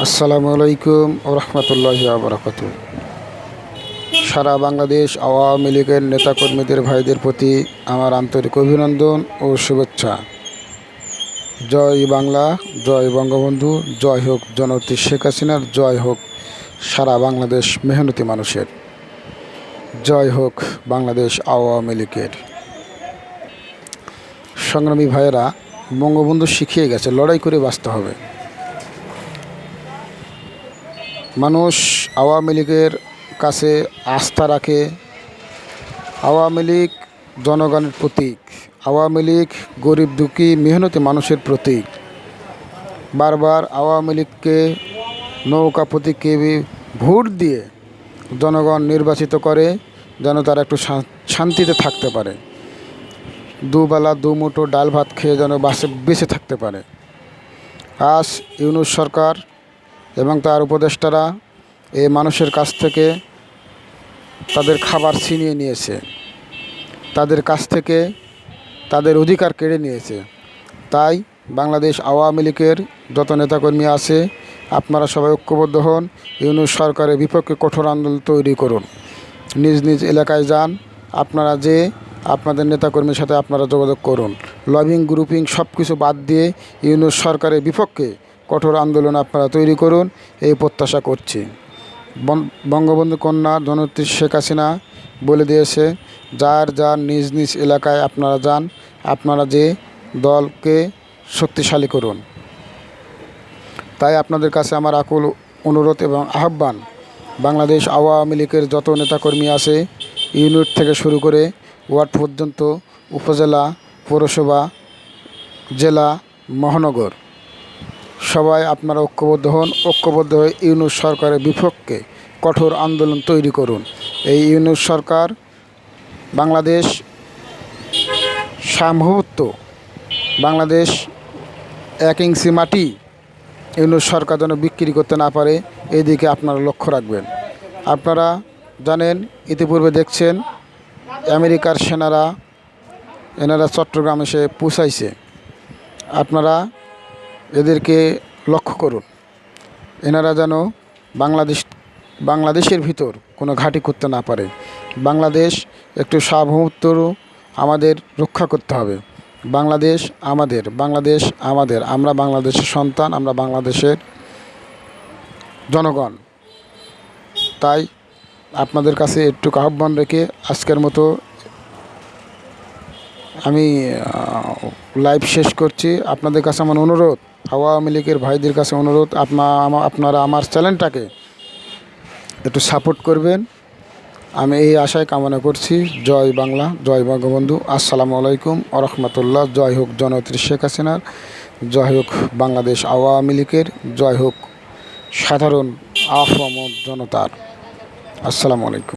আসসালামু আলাইকুম ওয়া রাহমাতুল্লাহি ওয়া বারাকাতুহু। সারা বাংলাদেশ আওয়ামী লীগের নেতাকর্মীদের ভাইদের প্রতি আমার আন্তরিক অভিনন্দন ও শুভেচ্ছা। জয় বাংলা, জয় বঙ্গবন্ধু, জয় হোক জননেত্রী শেখ হাসিনার, জয় হোক সারা বাংলাদেশ মেহনতি মানুষের, জয় হোক বাংলাদেশ আওয়ামী লীগের। সংগ্রামী ভাইয়েরা, বঙ্গবন্ধু শিখিয়ে গেছে লড়াই করে বাঁচতে হবে। মানুষ আওয়ামী লীগের কাছে আস্থা রাখে। আওয়ামী লীগ জনগণের প্রতীক, আওয়ামী লীগ গরিব দুঃখী মেহনতি মানুষের প্রতীক। বারবার আওয়ামী লীগকে নৌকা প্রতীককে ভোট দিয়ে জনগণ নির্বাচিত করে যেন তারা একটু শান্তিতে থাকতে পারে, দুবেলা দুমুঠো ডাল ভাত খেয়ে যেন বেঁচে থাকতে পারে। আজ ইউনূস সরকার এবং তার উপদেষ্টারা এই মানুষের কাছ থেকে তাদের খাবার ছিনিয়ে নিয়েছে, তাদের কাছ থেকে তাদের অধিকার কেড়ে নিয়েছে। তাই বাংলাদেশ আওয়ামী লীগের যত নেতাকর্মী আছে, আপনারা সবাই ঐক্যবদ্ধ হন, ইউনূস সরকারের বিপক্ষে কঠোর আন্দোলন তৈরি করুন। নিজ নিজ এলাকায় যান, আপনারা যে আপনাদের নেতাকর্মীর সাথে আপনারা যোগাযোগ করুন। লবিং গ্রুপিং সব কিছু বাদ দিয়ে ইউনূস সরকারের বিপক্ষে কঠোর আন্দোলন আপনারা তৈরি করুন, এই প্রত্যাশা করছি। বঙ্গবন্ধু কন্যা জননেত্রী শেখ হাসিনা বলে দিয়েছে, যার যার নিজ নিজ এলাকায় আপনারা যান, আপনারা যে দলকে শক্তিশালী করুন। তাই আপনাদের কাছে আমার আকুল অনুরোধ এবং আহ্বান, বাংলাদেশ আওয়ামী লীগের যত নেতাকর্মী আছে, ইউনিট থেকে শুরু করে ওয়ার্ড পর্যন্ত, উপজেলা, পৌরসভা, জেলা, মহানগর, সবাই আপনারা ঐক্যবদ্ধ হন। ঐক্যবদ্ধ হয়ে ইউনূস সরকারের বিপক্ষে কঠোর আন্দোলন তৈরি করুন। এই ইউনূস সরকার বাংলাদেশ সার্বভৌমত্ব, বাংলাদেশ 1 ইঞ্চি মাটি ইউনূস সরকার যেন বিক্রি করতে না পারে, এই দিকে আপনারা লক্ষ্য রাখবেন। আপনারা জানেন, ইতিপূর্বে দেখছেন আমেরিকার সেনারা এনারা চট্টগ্রাম এসে পৌঁছাইছে। আপনারা এদেরকে লক্ষ্য করুন, এনারা যেন বাংলাদেশের ভিতর কোনো ঘাঁটি করতে না পারে। বাংলাদেশ একটু সার্বভৌমত্বও আমাদের রক্ষা করতে হবে। বাংলাদেশ আমাদের, বাংলাদেশ আমাদের, আমরা বাংলাদেশের সন্তান, আমরা বাংলাদেশের জনগণ। তাই আপনাদের কাছে একটু আহ্বান রেখে আজকের মতো আমি লাইভ শেষ করছি। আপনাদের কাছে আমার অনুরোধ, আওয়ামী লীগের ভাইদের কাছে অনুরোধ, আপনারা আমার চ্যানেলটাকে একটু সাপোর্ট করবেন, আমি এই আশায় কামনা করছি। জয় বাংলা, জয় বঙ্গবন্ধু। আসসালামু আলাইকুম ওয়া রাহমাতুল্লাহ। জয় হোক জননেত্রী শেখ হাসিনার, জয় হোক বাংলাদেশ আওয়ামী লীগের, জয় হোক সাধারণ আপামর জনতার। আসসালামু আলাইকুম।